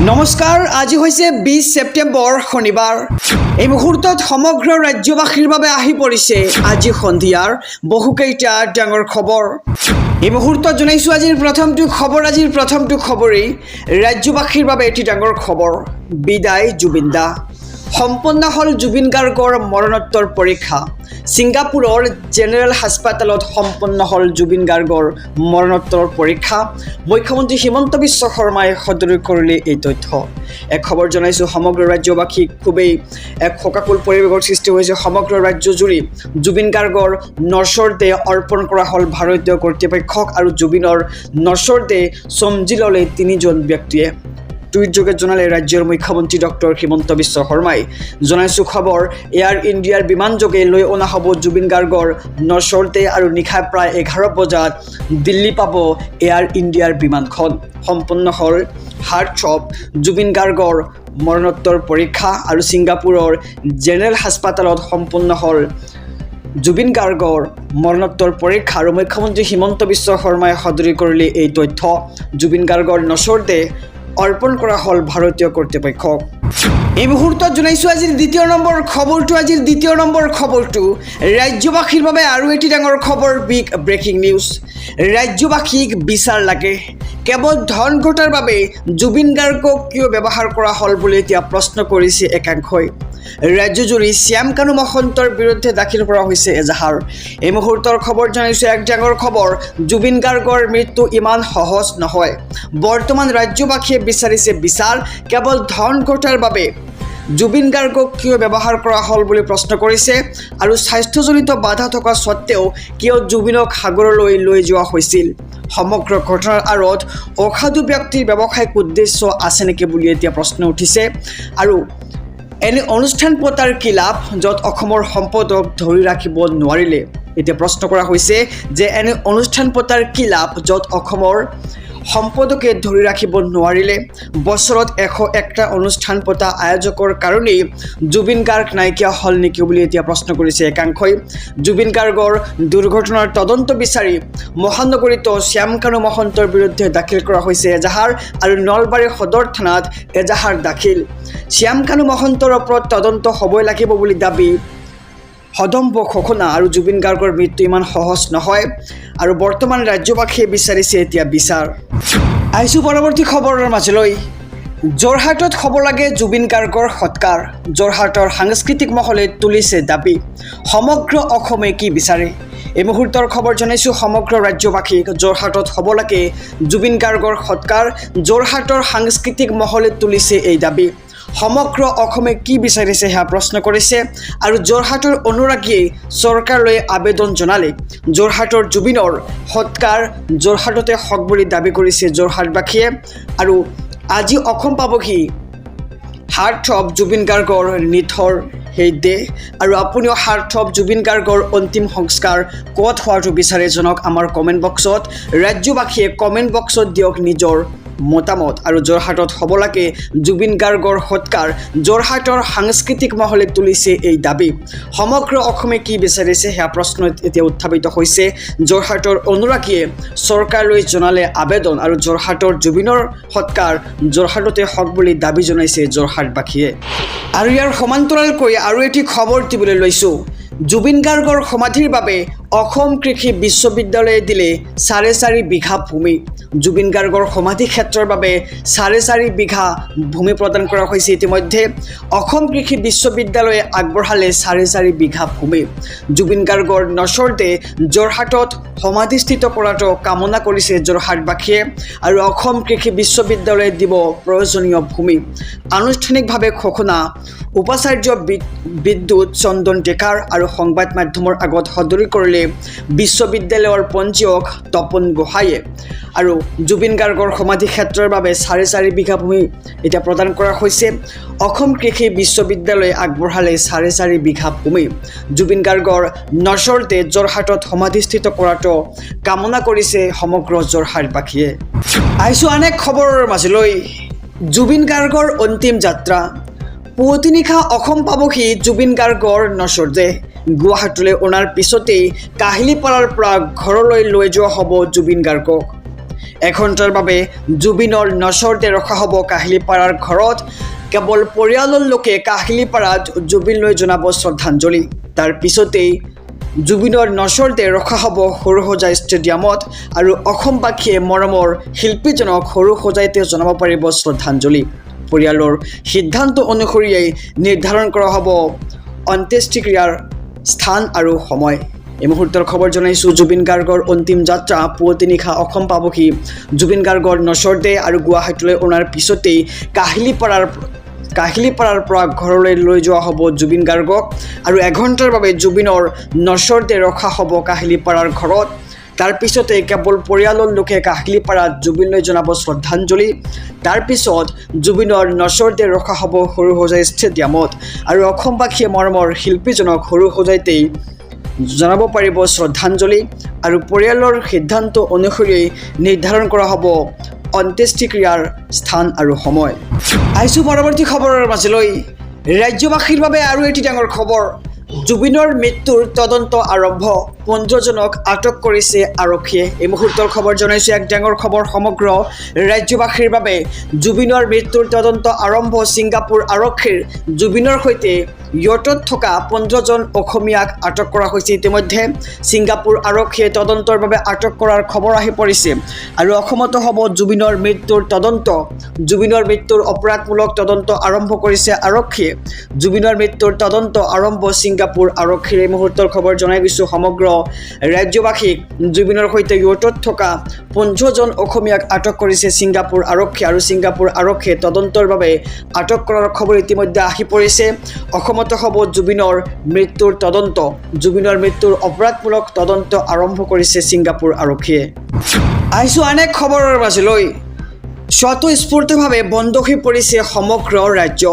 নমস্কাৰ, আজি হৈছে 20 ছেপ্টেম্বৰ শনিবাৰ। এই মুহূৰ্তত সমগ্ৰ ৰাজ্যবাসীৰ বাবে আহি পৰিছে আজি সন্ধিয়াৰ বহুকেইটা ডাঙৰ খবৰ। এই মুহূৰ্তত জনাইছোঁ আজিৰ প্ৰথমটো খবৰেই ৰাজ্যবাসীৰ বাবে এটি ডাঙৰ খবৰ। বিদায় জুবিন দা। সম্পন্ন হ'ল জুবিন গাৰ্গৰ মৰণোত্তৰ পৰীক্ষা। ছিংগাপুৰৰ জেনেৰেল হাস্পাতালত সম্পন্ন হ'ল জুবিন গাৰ্গৰ মৰণোত্তৰ পৰীক্ষা। মুখ্যমন্ত্ৰী হিমন্ত বিশ্ব শৰ্মাই সদৰি কৰিলে এই তথ্য। এক খবৰ জনাইছোঁ সমগ্ৰ ৰাজ্যবাসীক খুবেই এক শোকাকুল পৰিৱেশৰ সৃষ্টি হৈছে সমগ্ৰ ৰাজ্যজুৰি। জুবিন গাৰ্গৰ নশ্বৰ দেহ অৰ্পণ কৰা হ'ল ভাৰতীয় কৰ্তৃপক্ষক আৰু জুবিনৰ নশ্বৰ দেহ চমজি ল'লে তিনিজন ব্যক্তিয়ে। টুইটযোগে জনালে ৰাজ্যৰ মুখ্যমন্ত্ৰী ডক্টৰ হিমন্ত বিশ্ব শৰ্মাই। জনাইছোঁ খবৰ, এয়াৰ ইণ্ডিয়াৰ বিমানযোগে লৈ অনা হ'ব জুবিন গাৰ্গৰ নশ্বৰ দেহ আৰু নিশা প্ৰায় 11 বজাত দিল্লী পাব এয়াৰ ইণ্ডিয়াৰ বিমানখন। সম্পন্ন হ'ল হাৰ্টথ্ৰব জুবিন গাৰ্গৰ মৰণোত্তৰ পৰীক্ষা আৰু ছিংগাপুৰৰ জেনেৰেল হাস্পাতালত সম্পন্ন হ'ল জুবিন গাৰ্গৰ মৰণোত্তৰ পৰীক্ষা আৰু মুখ্যমন্ত্ৰী হিমন্ত বিশ্ব শৰ্মাই সদৰি কৰিলে এই তথ্য। জুবিন গাৰ্গৰ নশ্বৰ দেহ অৰ্পণ কৰা হ'ল ভাৰতীয় কৰ্তৃপক্ষক। এই মুহূৰ্তত জনাইছোঁ আজিৰ দ্বিতীয় নম্বৰ খবৰটো ৰাজ্যবাসীৰ বাবে আৰু এটি ডাঙৰ খবৰ। Big breaking news. ৰাজ্যবাসীক বিচাৰ লাগে। কেৱল ধন ঘটাৰ বাবে জুবিন গাৰ্গক কিয় ব্যৱহাৰ কৰা হ'ল বুলি এতিয়া প্ৰশ্ন কৰিছে একাংশই। ৰাজ্যজুৰি শ্যাম কানু মহন্তৰ বিৰুদ্ধে দাখিল কৰা হৈছে এজাহাৰ। এই মুহূৰ্তৰ খবৰ জনাইছোঁ এক ডাঙৰ খবৰ। জুবিন গাৰ্গৰ মৃত্যু ইমান সহজ নহয়। বৰ্তমান ৰাজ্যবাসীয়ে বিচাৰিছে বিচাৰ। কেৱল ধন ঘটাৰ বাবে জুবিন গাৰ্গক কিয় ব্যৱহাৰ কৰা হ'ল বুলি প্ৰশ্ন কৰিছে আৰু স্বাস্থ্যজনিত বাধা থকা স্বত্তেও কিয় জুবিনক সাগৰলৈ লৈ যোৱা হৈছিল। সমগ্ৰ ঘটনাৰ আঁৰত অসাধু ব্যক্তিৰ ব্যৱসায়িক উদ্দেশ্য আছে নেকি বুলি এতিয়া প্ৰশ্ন উঠিছে। আৰু এনে অনুষ্ঠান পতাৰ কি লাভ য'ত অসমৰ সম্পদক ধৰি ৰাখিব নোৱাৰিলে। এতিয়া প্ৰশ্ন কৰা হৈছে যে এনে অনুষ্ঠান পতাৰ কি লাভ য'ত অসমৰ সম্পদকে ধৰি ৰাখিব নোৱাৰিলে। বছৰত 101টা অনুষ্ঠান পতা আয়োজকৰ কাৰণেই জুবিন গাৰ্গ নাইকিয়া হ'ল নেকি বুলি এতিয়া প্ৰশ্ন কৰিছে একাংশই। জুবিন গাৰ্গৰ দুৰ্ঘটনাৰ তদন্ত বিচাৰি মহানগৰীত শ্যাম কানু মহন্তৰ বিৰুদ্ধে দাখিল কৰা হৈছে এজাহাৰ আৰু নলবাৰী সদৰ থানাত এজাহাৰ দাখিল। শ্যাম কানু মহন্তৰ ওপৰত তদন্ত হ'বই লাগিব বুলি দাবী। সদম্ভ ঘোষণা আৰু জুবিন গাৰ্গৰ মৃত্যু ইমান সহজ নহয় আৰু বৰ্তমান ৰাজ্যবাসীয়ে বিচাৰিছে এতিয়া বিচাৰ। আহিছোঁ পৰৱৰ্তী খবৰৰ মাজলৈ। যোৰহাটত হ'ব লাগে জুবিন গাৰ্গৰ সৎকাৰ। যোৰহাটৰ সাংস্কৃতিক মহলে তুলিছে দাবী। সমগ্ৰ অসমে কি বিচাৰে? এই মুহূৰ্তৰ খবৰ জনাইছোঁ সমগ্ৰ ৰাজ্যবাসীক। যোৰহাটত হ'ব লাগে জুবিন গাৰ্গৰ সৎকাৰ। যোৰহাটৰ সাংস্কৃতিক মহলে তুলিছে এই দাবী। সমগ্ৰ অসমে কি বিচাৰিছে সেয়া প্ৰশ্ন কৰিছে আৰু যোৰহাটৰ অনুৰাগীয়ে চৰকাৰলৈ আবেদন জনালে। যোৰহাটৰ জুবিনৰ সৎকাৰ যোৰহাটতে হওক বুলি দাবী কৰিছে যোৰহাটবাসীয়ে। আৰু আজি অসম পাবহি হাৰ্টথ্ৰব জুবিন গাৰ্গৰ নিথৰ সেই দেহ। আৰু আপুনিও হাৰ্টথ্ৰব জুবিন গাৰ্গৰ অন্তিম সংস্কাৰ ক'ত হোৱাটো বিচাৰে জনাওক আমাৰ কমেণ্ট বক্সত। ৰাজ্যবাসীয়ে কমেণ্ট বক্সত দিয়ক নিজৰ মতামত। আৰু যোৰহাটত হ'ব লাগে জুবিন গাৰ্গৰ সৎকাৰ। যোৰহাটৰ সাংস্কৃতিক মহলে তুলিছে এই দাবী। সমগ্ৰ অসমে কি বিচাৰিছে সেয়া প্ৰশ্ন এতিয়া উত্থাপিত হৈছে। যোৰহাটৰ অনুৰাগীয়ে চৰকাৰলৈ জনালে আবেদন আৰু যোৰহাটৰ জুবিনৰ সৎকাৰ যোৰহাটতে হওক বুলি দাবী জনাইছে যোৰহাটবাসীয়ে। আৰু ইয়াৰ সমান্তৰালকৈ আৰু এটি খবৰ দিবলৈ লৈছোঁ। জুবিন গাৰ্গৰ সমাধিৰ বাবে অসম কৃষি বিশ্ববিদ্যালয়ে দিলে 4.5 বিঘা ভূমি। জুবিন গাৰ্গৰ সমাধি ক্ষেত্ৰৰ বাবে 4.5 বিঘা ভূমি প্ৰদান কৰা হৈছে ইতিমধ্যে। অসম কৃষি বিশ্ববিদ্যালয়ে আগবঢ়ালে 4.5 বিঘা ভূমি। জুবিন গাৰ্গৰ নশ্বৰ দেহ যোৰহাটত সমাধিস্থিত কৰাটো কামনা কৰিছে যোৰহাটবাসীয়ে আৰু অসম কৃষি বিশ্ববিদ্যালয়ে দিব প্ৰয়োজনীয় ভূমি। আনুষ্ঠানিকভাৱে ঘোষণা উপাচাৰ্য বিদ্যুৎ চন্দন ডেকাৰ আৰু সংবাদ মাধ্যমৰ আগত সদৰি কৰিলে বিশ্ববিদ্যালয়ৰ পঞ্জীয়ক তপন গোহাঁয়ে। আৰু জুবিন গাৰ্গৰ সমাধি ক্ষেত্ৰৰ বাবে 4.5 বিঘা ভূমি এতিয়া প্ৰদান কৰা হৈছে। অসম কৃষি বিশ্ববিদ্যালয়ে আগবঢ়ালে 4.5 বিঘা ভূমি। জুবিন গাৰ্গৰ নশ্বৰ দেহ যোৰহাটত সমাধিস্থিত কৰাটো কামনা কৰিছে সমগ্ৰ যোৰহাটবাসীয়ে। আহিছোঁ আন এক খবৰৰ মাজলৈ। জুবিন গাৰ্গৰ অন্তিম যাত্ৰা। পুৱতি নিশা অসম পাবহি জুবিন গাৰ্গৰ নশ্বৰ দেহ। গুৱাহাটীলৈ অনাৰ পিছতেই কাহিলীপাৰাৰ পৰা ঘৰলৈ লৈ যোৱা হ'ব জুবিন গাৰ্গক। এঘণ্টাৰ বাবে জুবিনৰ নচৰতে ৰখা হ'ব কাহিলীপাৰাৰ ঘৰত কেৱল পৰিয়ালৰ লোকে কাহিলীপাৰাত জুবিনলৈ জনাব শ্ৰদ্ধাঞ্জলি তাৰ পিছতেই জুবিনৰ নচৰতে ৰখা হ'ব সৰুসজাই ষ্টেডিয়ামত আৰু অসমবাসীয়ে মৰমৰ শিল্পীজনক সৰুসজাইতে জনাব পাৰিব শ্ৰদ্ধাঞ্জলি পৰিয়ালৰ সিদ্ধান্ত অনুসৰিয়েই নিৰ্ধাৰণ কৰা হ'ব অন্ত্যেষ্টিক্ৰিয়াৰ স্থান আৰু সময় এই মুহূৰ্তৰ খবৰ জনাইছোঁ জুবিন গাৰ্গৰ অন্তিম যাত্ৰা পুৱতি নিশা অসম পাবহি জুবিন গাৰ্গৰ নচৰতে আৰু গুৱাহাটীলৈ অনাৰ পিছতেই কাহিলীপাৰাৰ পৰা ঘৰলৈ লৈ যোৱা হ'ব জুবিন গাৰ্গক আৰু এঘণ্টাৰ বাবে জুবিনৰ নচৰতে ৰখা হ'ব কাহিলীপাৰাৰ ঘৰত তাৰ পিছতে কেৱল পৰিয়ালৰ লোকে কাহিলীপাৰাত জুবিনলৈ জনাব শ্ৰদ্ধাঞ্জলি তাৰ পিছত জুবিনৰ নচৰতে ৰখা হ'ব সৰুসজাই ষ্টেডিয়ামত আৰু অসমবাসীয়ে মৰমৰ শিল্পীজনক সৰুসজাইতেই জনাব পাৰিব শ্ৰদ্ধাঞ্জলি আৰু পৰিয়ালৰ সিদ্ধান্ত অনুসৰি নিৰ্ধাৰণ কৰা হ'ব অন্ত্যেষ্টিক্ৰিয়াৰ স্থান আৰু সময় আহিছোঁ পৰৱৰ্তী খবৰৰ মাজলৈ ৰাজ্যবাসীৰ বাবে আৰু এটি ডাঙৰ খবৰ জুবিনৰ মৃত্যুৰ তদন্ত আৰম্ভ 15জনক আটক কৰিছে আৰক্ষীয়ে এই মুহূৰ্তৰ খবৰ জনাইছোঁ এক ডাঙৰ খবৰ সমগ্ৰ ৰাজ্যবাসীৰ বাবে জুবিনৰ মৃত্যুৰ তদন্ত আৰম্ভ ছিংগাপুৰ আৰক্ষীৰ জুবিনৰ সৈতে ইয়টত থকা 15জন অসমীয়াক আটক কৰা হৈছে ইতিমধ্যে ছিংগাপুৰ আৰক্ষীয়ে তদন্তৰ বাবে আটক কৰাৰ খবৰ আহি পৰিছে আৰু অসমতো হ'ব জুবিনৰ মৃত্যুৰ তদন্ত জুবিনৰ মৃত্যুৰ অপৰাধমূলক তদন্ত আৰম্ভ কৰিছে আৰক্ষীয়ে জুবিনৰ মৃত্যুৰ তদন্ত আৰম্ভ ছিংগাপুৰ আৰক্ষীৰ এই মুহূৰ্তৰ খবৰ জনাই গৈছোঁ সমগ্ৰ ৰাজ্যবাসীক জুবিনৰ সৈতে ইয়টত থকা 15জন অসমীয়াক আটক কৰিছে ছিংগাপুৰ আৰক্ষী আৰু ছিংগাপুৰ আৰক্ষীয়ে তদন্তৰ বাবে আটক কৰাৰ খবৰ ইতিমধ্যে আহি পৰিছে অসমতো হ'ব জুবিনৰ মৃত্যুৰ তদন্ত জুবিনৰ মৃত্যুৰ অপৰাধমূলক তদন্ত আৰম্ভ কৰিছে ছিংগাপুৰ আৰক্ষীয়ে আহিছোঁ আন এক খবৰৰ মাজলৈ স্বতঃস্ফূৰ্তভাৱে বন্ধ হৈ পৰিছে সমগ্ৰ ৰাজ্য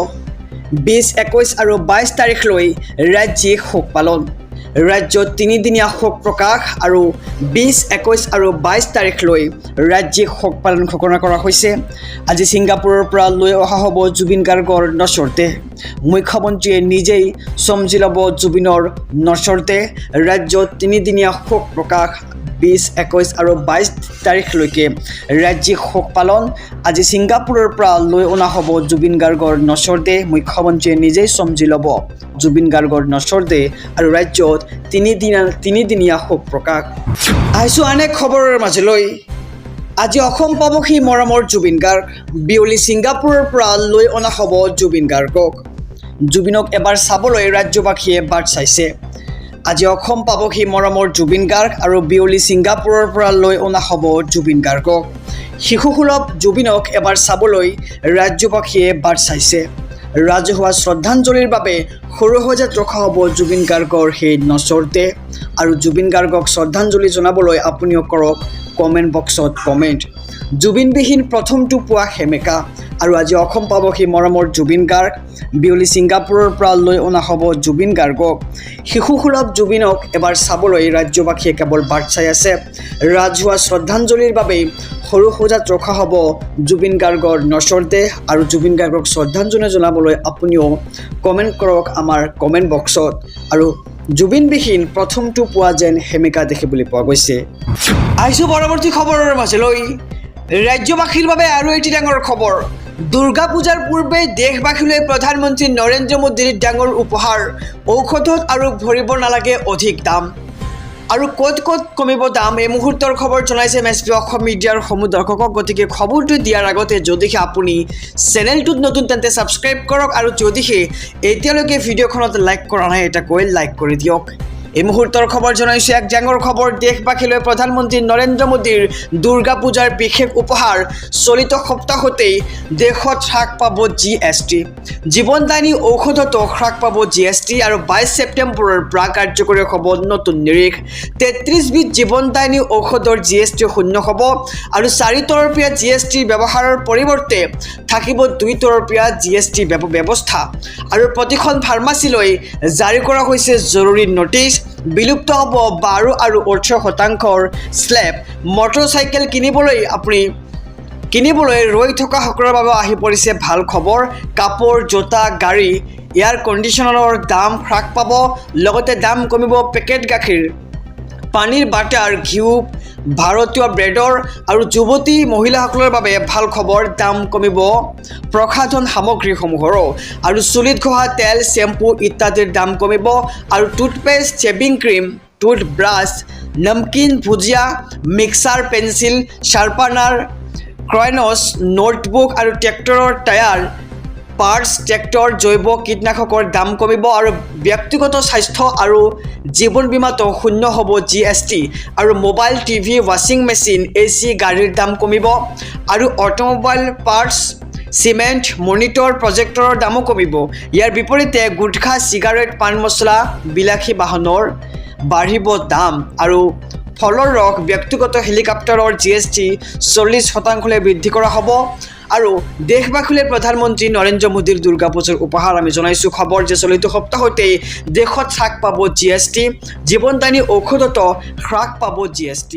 20, 21 আৰু 22 তাৰিখলৈ ৰাজ্যিক শোক পালন ৰাজ্যত 3 দিনীয়া শোক প্ৰকাশ আৰু 20, 21 আৰু 22 তাৰিখলৈ ৰাজ্যিক শোক পালন ঘোষণা কৰা হৈছে আজি ছিংগাপুৰৰ পৰা লৈ অহা হ'ব জুবিন গাৰ্গৰ নচৰতে মুখ্যমন্ত্ৰীয়ে নিজেই চমজি ল'ব জুবিনৰ নচৰতে ৰাজ্যত 3 দিনীয়া শোক প্ৰকাশ 20, 21 আৰু 22 তাৰিখলৈকে ৰাজ্যিক শোক পালন আজি ছিংগাপুৰৰ পৰা লৈ অনা হ'ব জুবিন গাৰ্গৰ নচৰতে মুখ্যমন্ত্ৰীয়ে নিজেই চমজি ল'ব জুবিন গাৰ্গৰ নচৰতে আৰু ৰাজ্যত 3 দিনীয়া শোক প্ৰকাশ আহিছোঁ আন এক খবৰৰ মাজলৈ আজি অসম পাবহি মৰমৰ জুবিন গাৰ্গ বিয়লি ছিংগাপুৰৰ পৰা লৈ অনা হ'ব জুবিন গাৰ্গক জুবিনক এবাৰ চাবলৈ ৰাজ্যবাসীয়ে বাট চাইছে আজি অসম পাবহি মৰমৰ জুবিন গাৰ্গ আৰু বিয়লি ছিংগাপুৰৰ পৰা লৈ অনা হ'ব জুবিন গাৰ্গক শিশুসুলভ জুবিনক এবাৰ চাবলৈ ৰাজ্যবাসীয়ে বাট চাইছে ৰাজহুৱা শ্ৰদ্ধাঞ্জলিৰ বাবে সৰুসজাইত ৰখা হ'ব জুবিন গাৰ্গৰ সেই নচৰতে আৰু জুবিন গাৰ্গক শ্ৰদ্ধাঞ্জলি জনাবলৈ আপুনিও কৰক কমেণ্ট বক্সত কমেণ্ট জুবিনবিহীন প্ৰথমটো পুৱা সেমেকা আৰু আজি অসম পাবহি মৰমৰ জুবিন গাৰ্গ বিয়লি ছিংগাপুৰৰ পৰা লৈ অনা হ'ব জুবিন গাৰ্গক শিশুসুলভ জুবিনক এবাৰ চাবলৈ ৰাজ্যবাসীয়ে কেৱল বাট চাই আছে ৰাজহুৱা শ্ৰদ্ধাঞ্জলিৰ বাবে সৰুসজাইত ৰখা হ'ব জুবিন গাৰ্গৰ নচৰতে আৰু জুবিন গাৰ্গক শ্ৰদ্ধাঞ্জলি জনাবলৈ আপুনিও কমেণ্ট কৰক আমাৰ কমেণ্ট বক্সত আৰু জুবিনবিহীন প্ৰথমটো পুৱা যেন সেমেকা দেখিবলৈ পোৱা গৈছে আহিছোঁ পৰৱৰ্তী খবৰৰ মাজলৈ ৰাজ্যবাসীৰ বাবে আৰু এটি ডাঙৰ খবৰ দুৰ্গা পূজাৰ পূৰ্বে দেশবাসীলৈ প্ৰধানমন্ত্ৰী নৰেন্দ্ৰ মোদীৰ ডাঙৰ উপহাৰ ঔষধত আৰু ভৰিব নালাগে অধিক দাম আৰু ক'ত কমিব দাম এই মুহূৰ্তৰ খবৰ জনাইছে MSP অসম মিডিয়াৰ সমূহ দৰ্শকক গতিকে খবৰটো দিয়াৰ আগতে যদিহে আপুনি চেনেলটোত নতুন তেন্তে ছাবস্ক্ৰাইব কৰক আৰু যদিহে এতিয়ালৈকে ভিডিঅ'খনত লাইক কৰা নাই এটা কৈ লাইক কৰি দিয়ক এই মুহূৰ্তৰ খবৰ জনাইছোঁ এক ডাঙৰ খবৰ দেশবাসীলৈ প্ৰধানমন্ত্ৰী নৰেন্দ্ৰ মোদীৰ দুৰ্গা পূজাৰ বিশেষ উপহাৰ চলিত সপ্তাহতেই দেশত হ্ৰাস পাব GST জীৱনদায়িনী ঔষধতো হ্ৰাস পাব GST আৰু 22 ছেপ্টেম্বৰৰ পৰা কাৰ্যকৰী হ'ব নতুন নিৰিখ 33 বিধ জীৱনদায়িনী ঔষধৰ GST শূন্য হ'ব আৰু 4 তৰপীয়া GST ব্যৱহাৰৰ পৰিৱৰ্তে থাকিব 2 তৰপীয়া GST ব্যৱস্থা আৰু প্ৰতিখন ফাৰ্মাচীলৈ জাৰি কৰা হৈছে জৰুৰী নোটিছ বিলুপ্ত হ'ব 12 আৰু 18% স্লেব মটৰচাইকেল কিনিবলৈ ৰৈ থকা সকলৰ বাবে আহি পৰিছে ভাল খবৰ কাপোৰ জোতা গাড়ী এয়াৰ কণ্ডিশ্যনাৰৰ দাম হ্ৰাস পাব লগতে দাম কমিব পেকেট গাখীৰ পানীৰ বাটাৰ ঘিউ ভাৰতীয় ব্ৰেডৰ আৰু যুৱতী মহিলাসকলৰ বাবে ভাল খবৰ, দাম কমিব প্ৰসাধন সামগ্ৰীসমূহৰো আৰু চুলিত ঘঁহা তেল, শ্বেম্পু ইত্যাদিৰ দাম কমিব আৰু টুথপেষ্ট, শ্বেভিং ক্ৰীম, টুথব্ৰাছ, নমকিন, ভুজিয়া, মিক্সাৰ, পেন্সিল, শ্বাৰ্পনাৰ, ক্ৰায়নছ, নোটবুক আৰু ট্ৰেক্টৰৰ টায়াৰ, পাৰ্টছ, ট্ৰেক্টৰ, জৈৱ কীটনাশকৰ দাম কমিব আৰু ব্যক্তিগত স্বাস্থ্য আৰু জীৱন বীমাতো শূন্য হ'ব GST আৰু মোবাইল, টিভি, ৱাশ্বিং মেচিন, AC, গাড়ীৰ দাম কমিব আৰু অট'মোবাইল পাৰ্টছ, চিমেণ্ট, মনিটৰ, প্ৰজেক্টৰৰ দামো কমিব। ইয়াৰ বিপৰীতে গুটখা, চিগাৰেট, পান মছলা, বিলাসী বাহনৰ বাঢ়িব দাম আৰু ফলৰ ৰস, ব্যক্তিগত হেলিকপ্টাৰৰ GST 40% বৃদ্ধি কৰা হ'ব। আৰু দেশবাসীলৈ প্ৰধানমন্ত্ৰী নৰেন্দ্ৰ মোদীৰ দুৰ্গা পূজাৰ উপহাৰ আমি জনাইছোঁ খবৰ যে চলিত সপ্তাহতেই দেশত হ্ৰাস পাব GST, জীৱনদায়িনী ঔষধতো হ্ৰাস পাব GST।